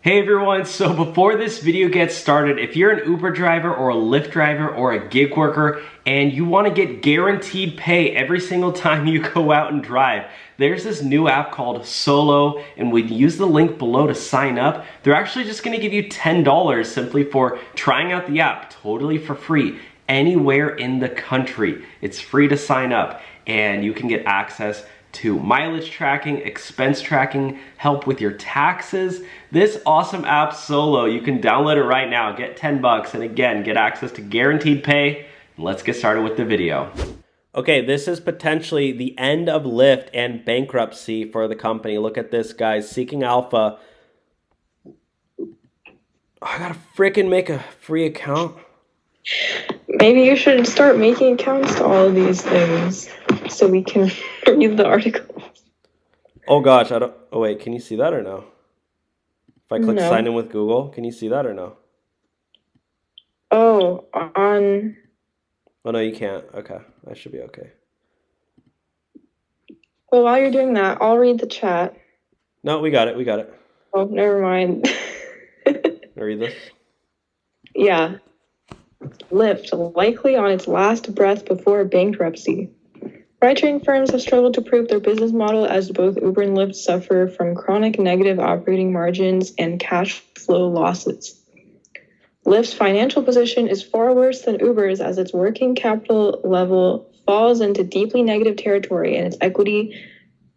Hey everyone, so before this video gets started, if you're an Uber driver or a Lyft driver or a gig worker and you want to get guaranteed pay every single time you go out and drive, there's this new app called Solo, and when you use the link below to sign up, they're actually just going to give you $10 simply for trying out the app, totally for free, anywhere in the country. It's free to sign up, and you can get access to mileage tracking, expense tracking, help with your taxes. This awesome app Solo, you can download it right now, get 10 bucks, and again, get access to guaranteed pay. Let's get started with the video. Okay, this is potentially the end of Lyft and bankruptcy for the company. Look at this, guys, seeking alpha. I gotta freaking make a free account. Maybe you should start making accounts to all of these things so we can read the articles. Oh gosh, I don't, oh wait, can you see that or no? If I click No. sign in with Google, can you see that or no? Oh, on... Oh no, you can't. Okay, I should be okay. Well, while you're doing that, I'll read the chat. No, we got it, we got it. Oh, never mind. Can I read this? Yeah. Lyft, likely on its last breath before bankruptcy. Ride-sharing firms have struggled to prove their business model as both Uber and Lyft suffer from chronic negative operating margins and cash flow losses. Lyft's financial position is far worse than Uber's as its working capital level falls into deeply negative territory and its equity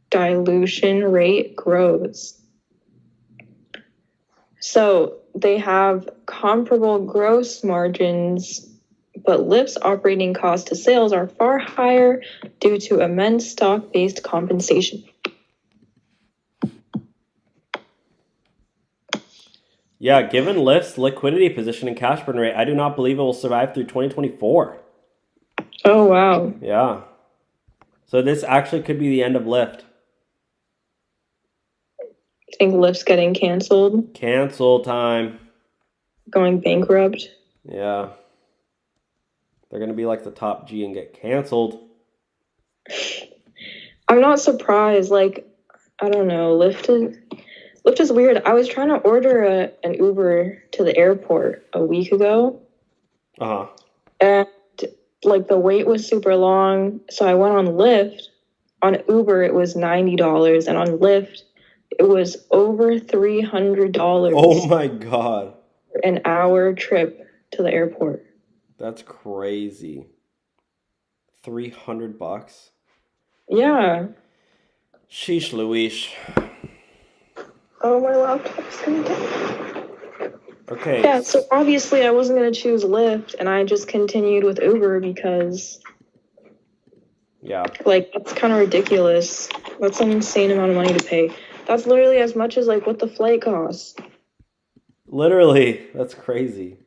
dilution rate grows. So they have comparable gross margins, but Lyft's operating costs to sales are far higher due to immense stock-based compensation. Yeah, given Lyft's liquidity position and cash burn rate, I do not believe it will survive through 2024. Oh, wow. Yeah. So this actually could be the end of Lyft. I think Lyft's getting canceled, Cancel time. going bankrupt. Yeah. They're going to be like the top G and get canceled. I'm not surprised. Like, I don't know. Lyft is weird. I was trying to order an Uber to the airport a week ago. Uh-huh. And like the wait was super long. So I went on Lyft. On Uber, it was $90. And on Lyft, it was over $300. Oh my God. For an hour trip to the airport. That's crazy. 300 bucks. Yeah. Sheesh Louise. Oh, my laptop's gonna die. Okay. Yeah, so obviously I wasn't gonna choose Lyft, and I just continued with Uber because, Yeah. like, that's kind of ridiculous. That's an insane amount of money to pay. That's literally as much as, like, what the flight costs. Literally, that's crazy.